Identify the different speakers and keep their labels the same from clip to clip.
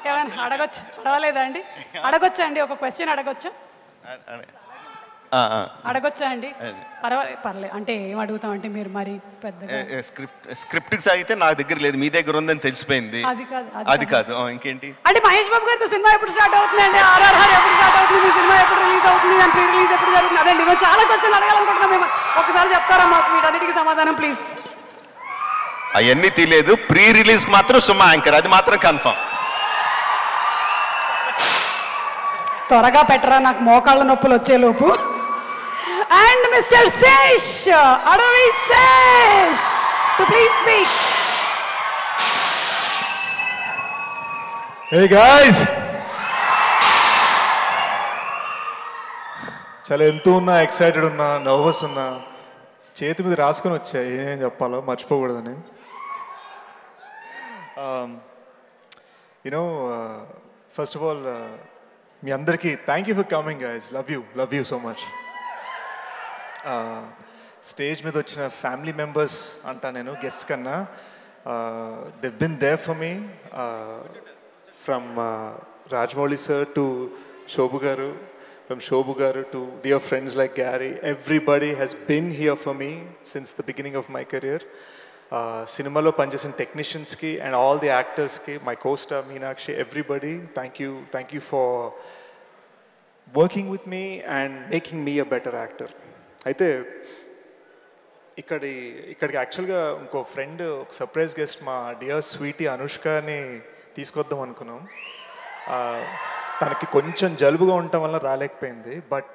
Speaker 1: ఏమైనా అడగొచ్చు, పర్వాలేదా అండి? అడగొచ్చా అండి? ఒక క్వశ్చన్ అడగొచ్చా? అడగొచ్చా అండి? పర్లేదు. అంటే ఏం అడుగుతాం అంటే మీరు మరి పెద్దగా
Speaker 2: స్క్రిప్ట్ సాగితే నా దగ్గర లేదు, మీ దగ్గర ఉందని తెలిసిపోయింది. అది కాదు ఇంకేంటి
Speaker 1: అంటే మహేష్ బాబు గారితో సినిమా ఎప్పుడు స్టార్ట్ అవుతుందండి? ఆర్ఆర్ఆర్ ఎప్పుడు స్టార్ట్ అవుతుంది? మీ సినిమా ఎప్పుడు రిలీజ్ అవుతుంది? అండ్ ప్రీ రిలీజ్ ఎప్పుడు జరుగుతుంది? అదండి మేము చాలా క్వశ్చన్ అడగాలనుకుంటున్నాం. మేము ఒకసారి చెప్తారా మాకు వీటన్నిటికీ సమాధానం ప్లీజ్?
Speaker 2: అవన్నీ తెలియదు. ప్రీ రిలీజ్ మాత్రం సుమా యాంకర్, అది మాత్రం కన్ఫర్మ్.
Speaker 1: త్వరగా పెట్టరా, నాకు మోకాళ్ళ నొప్పులు వచ్చేలోపు. And mister Sesh, Adivi Sesh, to please speak.
Speaker 3: Hey guys, చాలా ఎంతో ఉన్నా, ఎక్సైటెడ్ ఉన్నా, నర్వస్ ఉన్నా, చేతి మీద రాసుకొని వచ్చా ఏం చెప్పాలో మర్చిపోకూడదని. యునో ఫస్ట్ ఆఫ్ ఆల్ మీ అందరికీ thank you for coming guys. Love you so much. Stage మీద వచ్చిన ఫ్యామిలీ మెంబర్స్ అంటా నేను గెస్ట్ కన్నా, they've been there for me, from Rajmouli sir to Shobhu garu, from Shobhu garu to dear friends like Gary. Everybody has been here for me since the beginning of my career. Cinemalo panchesin technicians ki and all the actors ki, my co-star Meenakshi, everybody, thank you for working with me and making me a better actor. అయితే ఇక్కడికి యాక్చువల్గా ఇంకో friend, ఒక surprise guest, మా dear Sweety అనుష్కని తీసుకొద్దాం అనుకున్నాం. తనకి కొంచెం జలుబుగా ఉండటం వల్ల రాలేకపోయింది. బట్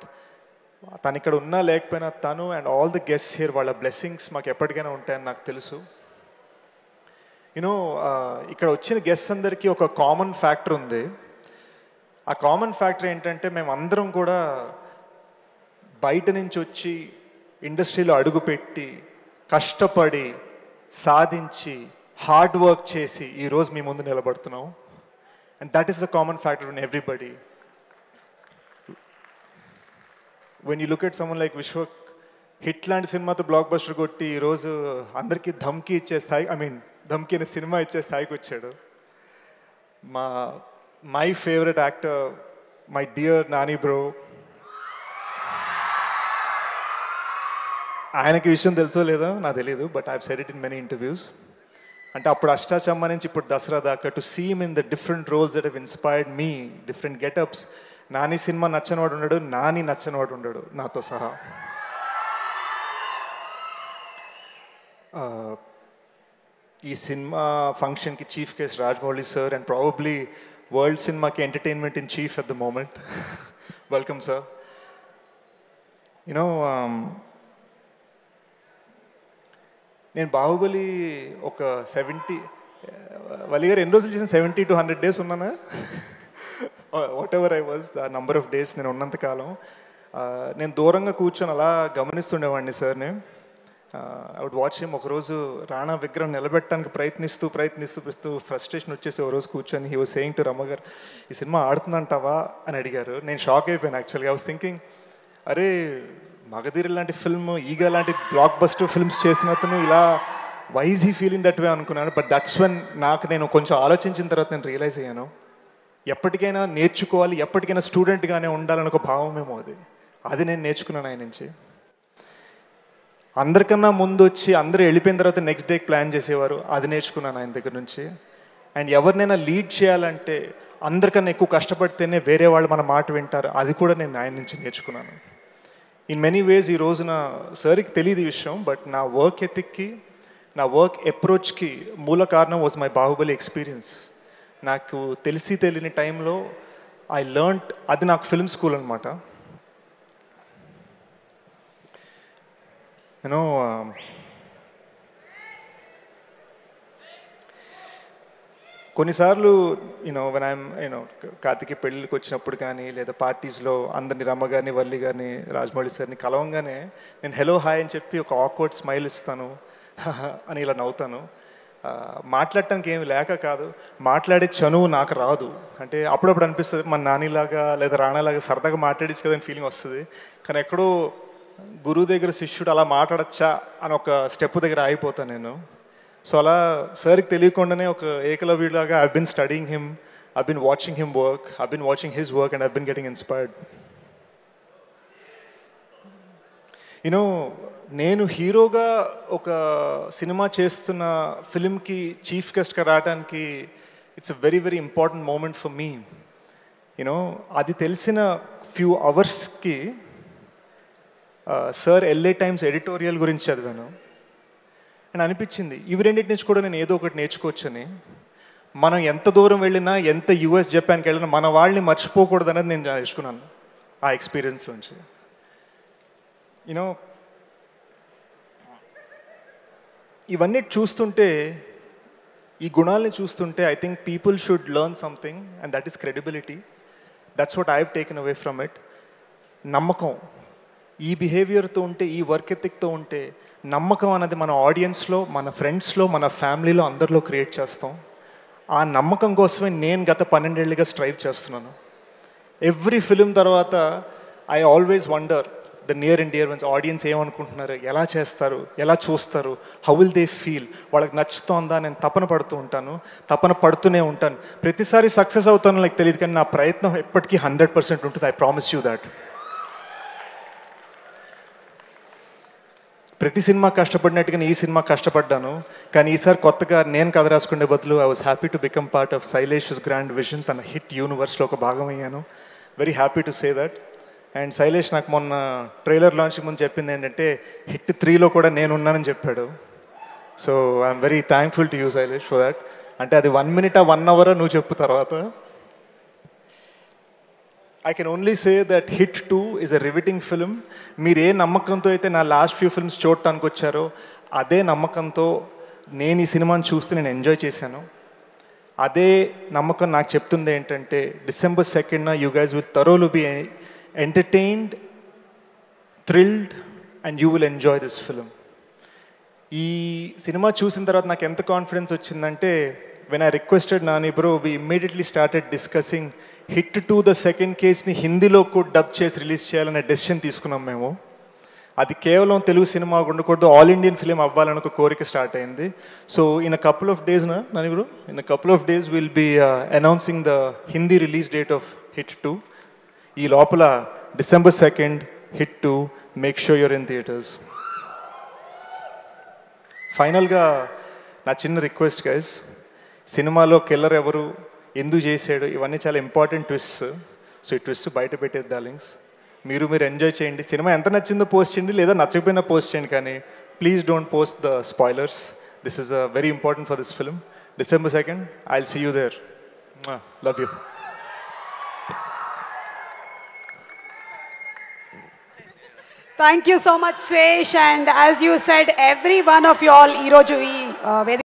Speaker 3: తను ఇక్కడ ఉన్నా లేకపోయినా తను and all the guests here, వాళ్ళ బ్లెస్సింగ్స్ మాకు ఎప్పటికైనా ఉంటాయని నాకు తెలుసు. యూనో ఇక్కడ వచ్చిన గెస్ట్స్ అందరికీ ఒక కామన్ ఫ్యాక్టర్ ఉంది. ఆ కామన్ ఫ్యాక్టర్ ఏంటంటే మేము అందరం కూడా బయట నుంచి వచ్చి ఇండస్ట్రీలో అడుగుపెట్టి కష్టపడి సాధించి హార్డ్ వర్క్ చేసి ఈరోజు మీ ముందు నిలబడుతున్నాం. And that is the common factor in everybody. When you look at someone like Vishwak, hit లాంటి సినిమాతో బ్లాక్ బస్టర్ కొట్టి ఈరోజు అందరికీ ధమ్కి ఇచ్చే స్థాయి, ధమ్కి అనే సినిమా ఇచ్చే స్థాయికి వచ్చాడు. My favourite actor, my dear Nani bro, ఆయనకి విషయం తెలుసో లేదో నాకు తెలియదు, but I have said it in many interviews. అంటే అప్పుడు అష్టాచమ్మ నుంచి ఇప్పుడు దసరా దాకా, to see him in the different roles that have inspired me, different getups. Nani సినిమా నచ్చనివాడు ఉండడు, నాని నచ్చనివాడు ఉండడు నాతో సహా. ఈ సినిమా ఫంక్షన్కి chief guest Rajamouli sir, and probably world సినిమాకి entertainment in chief at the moment. Welcome sir. You know నేను బాహుబలి ఒక 70 వలి గారు ఎన్ని రోజులు చేసిన, 70 to 100 days ఉన్నానా, వాట్ ఎవర్ ఐ వాజ్, ఆ నంబర్ ఆఫ్ డేస్ నేను ఉన్నంతకాలం నేను దూరంగా కూర్చొని అలా గమనిస్తుండేవాడిని సార్ని. I would watch him. ఒకరోజు రాణా విగ్రహం నిలబెట్టడానికి ప్రయత్నిస్తూ ఫ్రస్ట్రేషన్ వచ్చేసి ఒక రోజు కూర్చొని హీ వాజ్ సేయింగ్ టు రమ్మ గారు, ఈ సినిమా ఆడుతుందంటావా అని అడిగారు. నేను షాక్ అయిపోయాను యాక్చువల్గా. ఐ వాజ్ థింకింగ్, అరే మగధీర లాంటి ఫిల్మ్, ఈగ లాంటి బ్లాక్ బస్టర్ ఫిల్మ్స్ చేసిన అతను ఇలా why is he feeling that way అనుకున్నాను. బట్ దట్స్ వెన్ నేను కొంచెం ఆలోచించిన తర్వాత నేను రియలైజ్ అయ్యాను, ఎప్పటికైనా నేర్చుకోవాలి, ఎప్పటికైనా స్టూడెంట్గానే ఉండాలని ఒక భావమేమో అది నేను నేర్చుకున్నాను ఆయన నుంచి. అందరికన్నా ముందు వచ్చి అందరూ వెళ్ళిపోయిన తర్వాత నెక్స్ట్ డేకి ప్లాన్ చేసేవారు, అది నేర్చుకున్నాను ఆయన దగ్గర నుంచి. అండ్ ఎవరినైనా లీడ్ చేయాలంటే అందరికన్నా ఎక్కువ కష్టపడితేనే వేరే వాళ్ళు మన మాట వింటారు, అది కూడా నేను ఆయన నుంచి నేర్చుకున్నాను. ఇన్ మెనీ వేస్ ఈ రోజున సార్కి తెలియదు ఈ విషయం, బట్ నా వర్క్ ఎథిక్కి, నా వర్క్ అప్రోచ్కి మూల కారణం వాజ్ మై బాహుబలి ఎక్స్పీరియన్స్. నాకు తెలియని టైంలో ఐ లెర్న్డ్, అది నాకు ఫిల్మ్ స్కూల్ అనమాట. యూనో కొన్నిసార్లు వెన్ ఐఎమ్ కార్తికి పెళ్ళికి వచ్చినప్పుడు కానీ లేదా పార్టీస్లో అందరినీ రమ్మగారిని, వల్లి గారిని, రాజమౌళి సార్ని కలవంగానే నేను హలో హాయ్ అని చెప్పి ఒక ఆక్వర్డ్ స్మైల్ ఇస్తాను అని ఇలా నవ్వుతాను. మాట్లాడటానికి ఏమి లేక కాదు, మాట్లాడే చనువు నాకు రాదు. అంటే అప్పుడప్పుడు అనిపిస్తుంది మన నానిలాగా లేదా రాణాలాగా సరదాగా మాట్లాడచ్చు కదా అని ఫీలింగ్ వస్తుంది. కానీ ఎక్కడో గురువు దగ్గర శిష్యుడు అలా మాట్లాడచ్చా అని ఒక స్టెప్ దగ్గర ఆగిపోతాను నేను. సో అలా సార్కి తెలియకుండానే ఒక ఏకలవ్యుడిలాగా I been studying him, I been watching him work, I been watching his work and I been getting inspired. You know నేను హీరోగా ఒక సినిమా చేస్తున్న ఫిలింకి చీఫ్ గెస్ట్గా రావడానికి it's a very very important moment for me. You know అది తెలిసిన ఫ్యూ అవర్స్కి సార్ LA టైమ్స్ ఎడిటోరియల్ గురించి చదివాను అని అనిపించింది ఇవి రెండింటి నుంచి కూడా నేను ఏదో ఒకటి నేర్చుకోవచ్చని. మనం ఎంత దూరం వెళ్ళినా, ఎంత US జపాన్కి వెళ్ళినా మన వాళ్ళని మర్చిపోకూడదు అనేది నేను నేర్చుకున్నాను ఆ ఎక్స్పీరియన్స్ నుంచి. యూనో ఇవన్నీ చూస్తుంటే, ఈ గుణాలని చూస్తుంటే I think people should learn something and that is credibility. That's what I have taken away from it. నమ్మకం, ఈ బిహేవియర్తో ఉంటే, ఈ వర్క్ ఎథిక్తో ఉంటే నమ్మకం అనేది మన ఆడియన్స్లో, మన ఫ్రెండ్స్లో, మన ఫ్యామిలీలో అందరిలో క్రియేట్ చేస్తాం. ఆ నమ్మకం కోసమే నేను గత 12 ఏళ్ళుగా స్ట్రైవ్ చేస్తున్నాను. ఎవ్రీ ఫిలిం తర్వాత I always wonder the near and dear ones, audience ఏమనుకుంటున్నారు, ఎలా చేస్తారు, ఎలా చూస్తారు, హౌ విల్ దే ఫీల్, వాళ్ళకి నచ్చుతోందా, నేను తపన పడుతూనే ఉంటాను. ప్రతిసారి సక్సెస్ అవుతానో నాకు తెలియదు, కానీ నా ప్రయత్నం ఎప్పటికీ 100% ఉంటుంది. I promise you that. ప్రతి సినిమా కష్టపడినట్టుగా ఈ సినిమా కష్టపడ్డాను, కానీ ఈసారి కొత్తగా నేను కథ రాసుకునే బదులు I was happy to become part of Sailesh's grand vision. తన హిట్ యూనివర్స్లో ఒక భాగం అయ్యాను. Very happy to say that. అండ్ శైలేష్ నాకు మొన్న ట్రైలర్ లాంచ్ ముందు చెప్పింది ఏంటంటే హిట్ 3లో కూడా నేనున్నానని చెప్పాడు. So I'm very thankful to you Shailesh for that. అంటే అది 1 minute 1 hour నువ్వు చెప్పు తర్వాత. I can only say that Hit 2 is a riveting film. మీరు ఏ నమ్మకంతో అయితే నా లాస్ట్ ఫ్యూ ఫిల్మ్స్ చూడటానికి వచ్చారో అదే నమ్మకంతో నేను ఈ సినిమాని చూస్తే నేను ఎంజాయ్ చేశాను. అదే నమ్మకం నాకు చెప్తుంది ఏంటంటే December 2nd you guys will thoroughly be entertained, thrilled and you will enjoy this film. ఈ సినిమా చూసిన తర్వాత నాకు ఎంత కాన్ఫిడెన్స్ వచ్చిందంటే when I requested Nani bro, we immediately started discussing Hit 2 the second caseని హిందీలో కూడా డబ్ చేసి రిలీజ్ చేయాలనే డెసిషన్ తీసుకున్నాం మేము. అది కేవలం తెలుగు సినిమా ఉండకూడదు, ఆల్ ఇండియన్ ఫిలిం అవ్వాలని ఒక కోరిక స్టార్ట్ అయింది. So in a couple of days Nani bro, in a couple of days we'll be announcing the Hindi release date of Hit 2. ఈ లోపల December 2nd Hit 2, make sure you're in theaters. ఫైనల్గా నా చిన్న request guys, సినిమాలో killer ఎవరు, ఎందుకు చేశాడు, ఇవన్నీ చాలా ఇంపార్టెంట్ ట్విస్ట్. సో ఈ ట్విస్ట్ బయట పెట్టేది డార్లింగ్స్. మీరు ఎంజాయ్ చేయండి. సినిమా ఎంత నచ్చిందో పోస్ట్ చేయండి, లేదా నచ్చకపోయినా పోస్ట్ చేయండి, కానీ please don't post the spoilers. This is very important for this film. December 2nd, I'll see you there. Love you.
Speaker 1: Thank you so much, Sesh. And as you said, every one of you all, ee roju ee